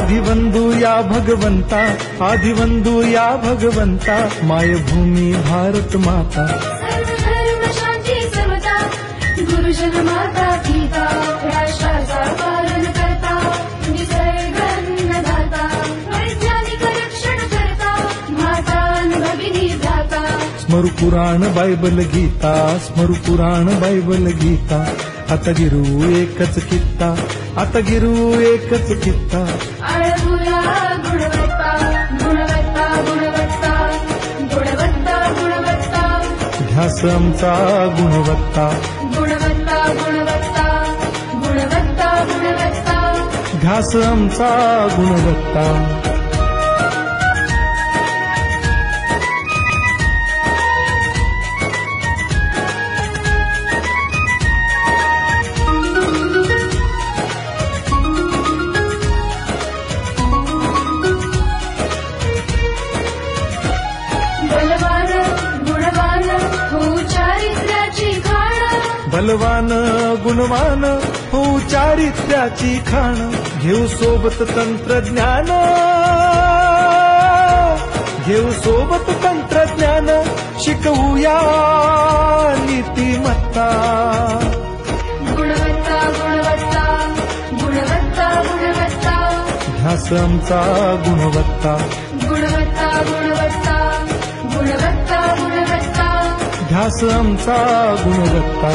आदिवंदू या भगवंता, आदिवंदू या भगवंता, मायभूमी भारत माता। सर्व धर्म शांती समता, गुरुजन माता पिता, राष्ट्राचा पालन करता, निसर्ग अन्नदाता, वैज्ञानिक रक्षण करता, माता भगिनी भ्राता। स्मरू पुराण बायबल गीता, स्मरू पुराण बायबल गीता, आता गिरू एकच कित्ता, आता गिरू एकच कित्ता। आळवूया गुणवत्ता, गुणवत्ता, गुणवत्ता, गुणवत्ता, गुणवत्ता, ध्यास आमचा गुणवत्ता, गुणवत्ता, गुणवत्ता, गुणवत्ता, गुणवत्ता। ध्यास आमचा गुणवत्ता। बलवान गुणवान हो चारित्र्याची खाण, बलवान गुणवान हो चारित्र्याची खाण, घेऊ सोबत तंत्रज्ञान, घेऊ सोबत तंत्रज्ञान, शिकवूया नीतिमत्ता। गुणवत्ता, गुणवत्ता, गुणवत्ता, गुणवत्ता, ध्यास आमचा गुणवत्ता, गुणवत्ता, गुणवत्ता, गुणवत्ता, गुणवत्ता। ध्यास आमचा गुणवत्ता।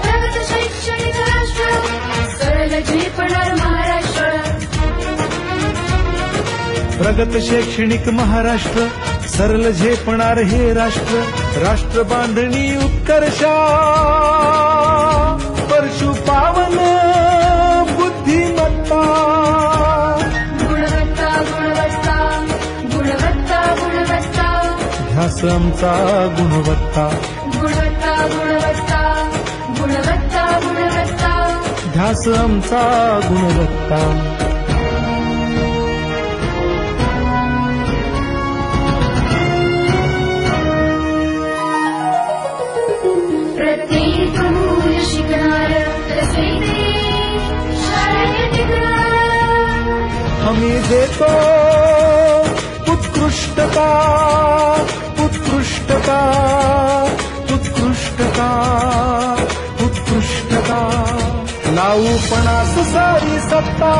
प्रगत शैक्षणिक राष्ट्र, सरळ झेपणार महाराष्ट्र। प्रगत शैक्षणिक महाराष्ट्र, सरल झेपणार हे राष्ट्र, राष्ट्र बांधणी उत्कर्षा, परशु पावन बुद्धिमत्ता। गुणवत्ता, गुणवत्ता, गुणवत्ता, गुणवत्ता, ध्यास आमचा गुणवत्ता, गुणवत्ता, गुणवत्ता, गुणवत्ता, गुणवत्ता। ध्यास आमचा गुणवत्ता। प्रत्येक मूल शिकणार, तसे देश शाळेत टिकणार। हमी देतो उत्कृष्टता, उत्कृष्टता, उत्कृष्टता, उत्कृष्टता, लावू पणास सारी सत्ता।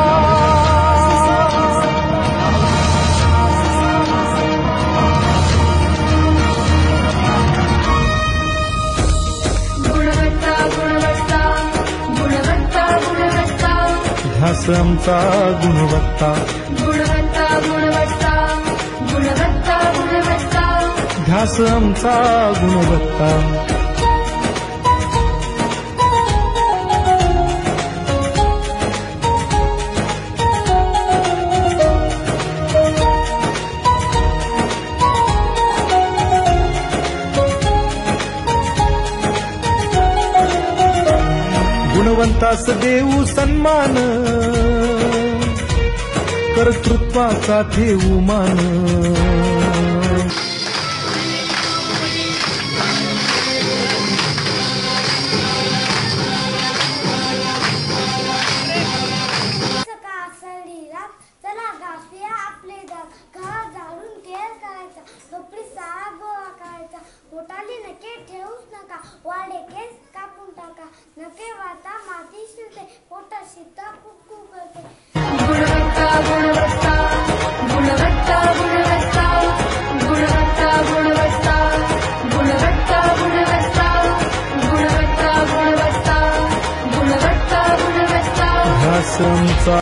गुणवत्ता, गुणवत्ता, गुणवत्ता, गुणवत्ता, ध्यास आमचा गुणवत्ता, गुणवत्ता, गुणवत्ता, गुणवत्ता, गुणवत्ता। ध्यास आमचा गुणवत्ता। गुणवंतास देऊ सन्मान, कर्तृत्वाचा ठेवू मान। चला गाफिया आपले घर झाडून केअर करायचा, झोपडी सारा गोळा करायचा, पोटाली नके ठेवूच नका, वाडे केस कापून टाका, नके वाता माती शिरते, पोटा शिता कुकू करते। गुणवत्ता, गुणवत्ता, गुणवत्ता, गुणवत्ता, गुणवत्ता, गुणवत्ता, गुणवत्ता, गुणवत्ता, गुणवत्ता, गुणवत्ता, गुणवत्ता, गुणवत्ता। ध्यास आमचा